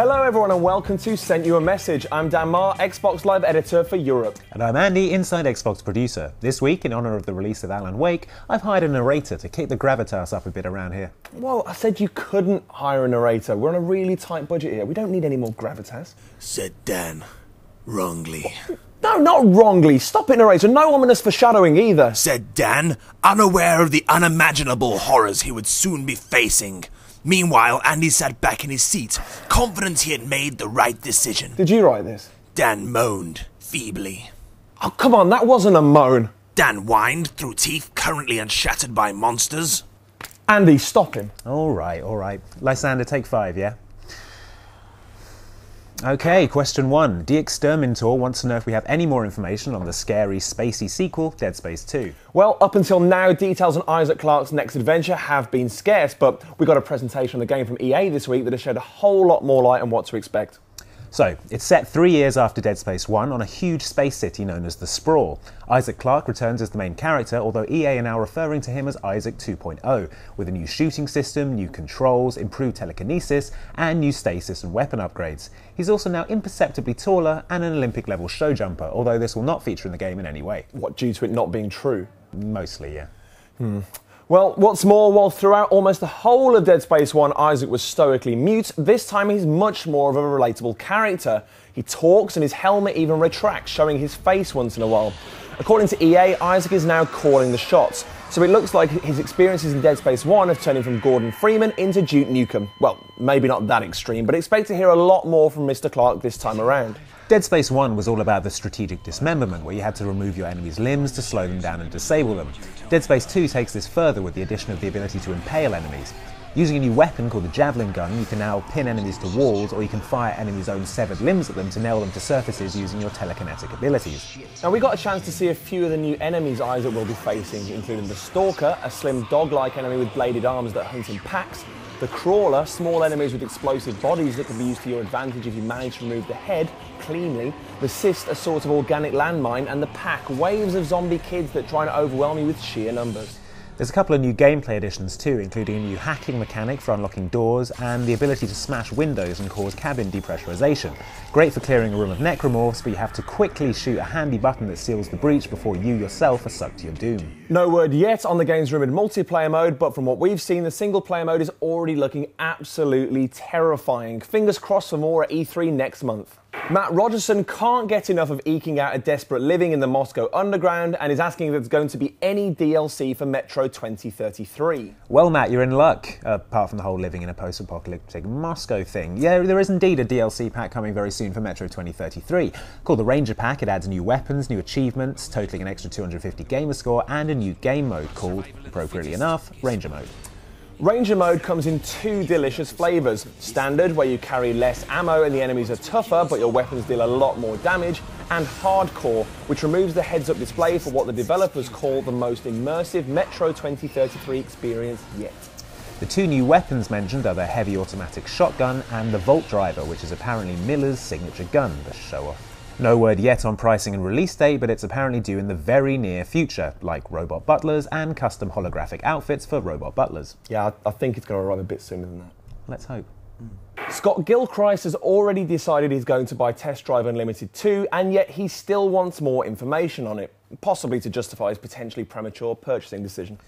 Hello everyone and welcome to Sent You a Message. I'm Dan Marr, Xbox Live Editor for Europe. And I'm Andy, Inside Xbox Producer. This week, in honour of the release of Alan Wake, I've hired a narrator to kick the gravitas up a bit around here. Well, I said you couldn't hire a narrator. We're on a really tight budget here. We don't need any more gravitas. Said Dan. Wrongly. No, not wrongly. Stop it, narrator. No ominous foreshadowing either. Said Dan, unaware of the unimaginable horrors he would soon be facing. Meanwhile, Andy sat back in his seat, confident he had made the right decision. Did you write this? Dan moaned, feebly. Oh, come on, that wasn't a moan. Dan whined through teeth currently unshattered by monsters. Andy, stop him. All right. Lysander, take 5, yeah? Okay, question 1. De-Exterminator wants to know if we have any more information on the scary, spacey sequel, Dead Space 2. Well, up until now, details on Isaac Clarke's next adventure have been scarce, but we got a presentation on the game from EA this week that has shed a whole lot more light on what to expect. So, it's set 3 years after Dead Space 1 on a huge space city known as the Sprawl. Isaac Clarke returns as the main character, although EA are now referring to him as Isaac 2.0, with a new shooting system, new controls, improved telekinesis, and new stasis and weapon upgrades. He's also now imperceptibly taller and an Olympic-level show jumper, although this will not feature in the game in any way. What, due to it not being true? Mostly, yeah. Well, what's more, while throughout almost the whole of Dead Space 1, Isaac was stoically mute, this time he's much more of a relatable character. He talks and his helmet even retracts, showing his face once in a while. According to EA, Isaac is now calling the shots, so it looks like his experiences in Dead Space 1 have turned him from Gordon Freeman into Duke Nukem. Well, maybe not that extreme, but expect to hear a lot more from Mr. Clarke this time around. Dead Space 1 was all about the strategic dismemberment, where you had to remove your enemy's limbs to slow them down and disable them. Dead Space 2 takes this further with the addition of the ability to impale enemies. Using a new weapon called the Javelin Gun, you can now pin enemies to walls, or you can fire enemies' own severed limbs at them to nail them to surfaces using your telekinetic abilities. Now, we got a chance to see a few of the new enemies Isaac will be facing, including the Stalker, a slim dog-like enemy with bladed arms that hunt in packs, the Crawler, small enemies with explosive bodies that can be used to your advantage if you manage to remove the head cleanly, the Cyst, a sort of organic landmine, and the Pack, waves of zombie kids that try to overwhelm you with sheer numbers. There's a couple of new gameplay additions too, including a new hacking mechanic for unlocking doors and the ability to smash windows and cause cabin depressurization. Great for clearing a room of necromorphs, but you have to quickly shoot a handy button that seals the breach before you yourself are sucked to your doom. No word yet on the game's rumoured multiplayer mode, but from what we've seen, the single player mode is already looking absolutely terrifying. Fingers crossed for more at E3 next month. Matt Rogerson can't get enough of eking out a desperate living in the Moscow underground and is asking if there's going to be any DLC for Metro 2033. Well, Matt, you're in luck, apart from the whole living in a post-apocalyptic Moscow thing. Yeah, there is indeed a DLC pack coming very soon for Metro 2033. Called the Ranger Pack, it adds new weapons, new achievements, totaling an extra 250 gamer score, and a new game mode called, appropriately enough, Ranger Mode. Ranger Mode comes in 2 delicious flavours. Standard, where you carry less ammo and the enemies are tougher, but your weapons deal a lot more damage. And Hardcore, which removes the heads-up display for what the developers call the most immersive Metro 2033 experience yet. The 2 new weapons mentioned are the heavy automatic shotgun and the Volt Driver, which is apparently Miller's signature gun, the show-off. No word yet on pricing and release date, but it's apparently due in the very near future, like robot butlers and custom holographic outfits for robot butlers. Yeah, I think it's going to arrive a bit sooner than that. Let's hope. Scott Gilchrist has already decided he's going to buy Test Drive Unlimited 2, and yet he still wants more information on it, possibly to justify his potentially premature purchasing decision.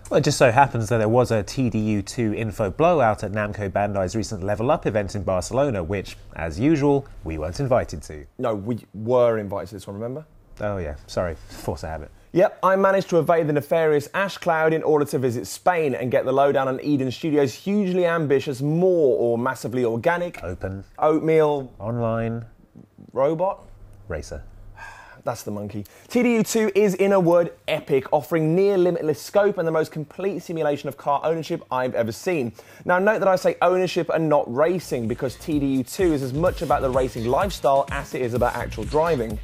Well, it just so happens that there was a TDU2 info blowout at Namco Bandai's recent Level Up event in Barcelona, which, as usual, we weren't invited to. No, we were invited to this one, remember? Oh yeah, sorry, force of habit. Yep, I managed to evade the nefarious ash cloud in order to visit Spain and get the lowdown on Eden Studios' hugely ambitious, more or massively organic, Open, oatmeal, online, robot? racer. That's the monkey. TDU2 is, in a word, epic, offering near limitless scope and the most complete simulation of car ownership I've ever seen. Now, note that I say ownership and not racing, because TDU2 is as much about the racing lifestyle as it is about actual driving.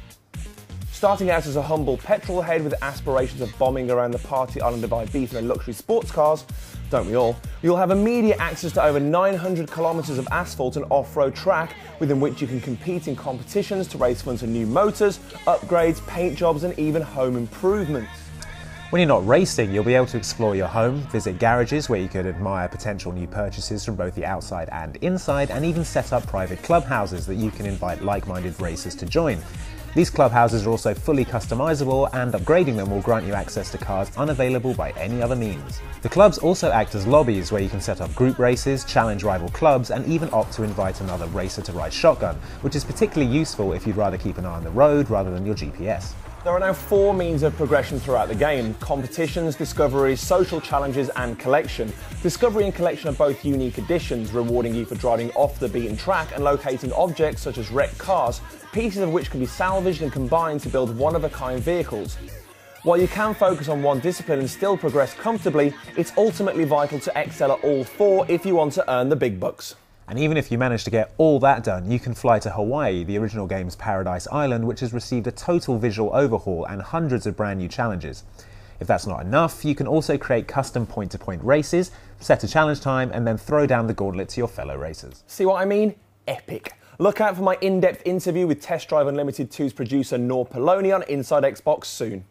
Starting out as a humble petrol head with aspirations of bombing around the party island of Ibiza in luxury sports cars, don't we all? You'll have immediate access to over 900 kilometres of asphalt and off-road track within which you can compete in competitions to raise funds for new motors, upgrades, paint jobs and even home improvements. When you're not racing, you'll be able to explore your home, visit garages where you could admire potential new purchases from both the outside and inside, and even set up private clubhouses that you can invite like-minded racers to join. These clubhouses are also fully customizable, and upgrading them will grant you access to cars unavailable by any other means. The clubs also act as lobbies where you can set up group races, challenge rival clubs, and even opt to invite another racer to ride shotgun, which is particularly useful if you'd rather keep an eye on the road rather than your GPS. There are now 4 means of progression throughout the game: competitions, discoveries, social challenges and collection. Discovery and collection are both unique additions, rewarding you for driving off the beaten track and locating objects such as wrecked cars, pieces of which can be salvaged and combined to build one-of-a-kind vehicles. While you can focus on one discipline and still progress comfortably, it's ultimately vital to excel at all 4 if you want to earn the big bucks. And even if you manage to get all that done, you can fly to Hawaii, the original game's Paradise Island, which has received a total visual overhaul and hundreds of brand new challenges. If that's not enough, you can also create custom point-to-point races, set a challenge time, and then throw down the gauntlet to your fellow racers. See what I mean? Epic. Look out for my in-depth interview with Test Drive Unlimited 2's producer Nor Poloni on Inside Xbox soon.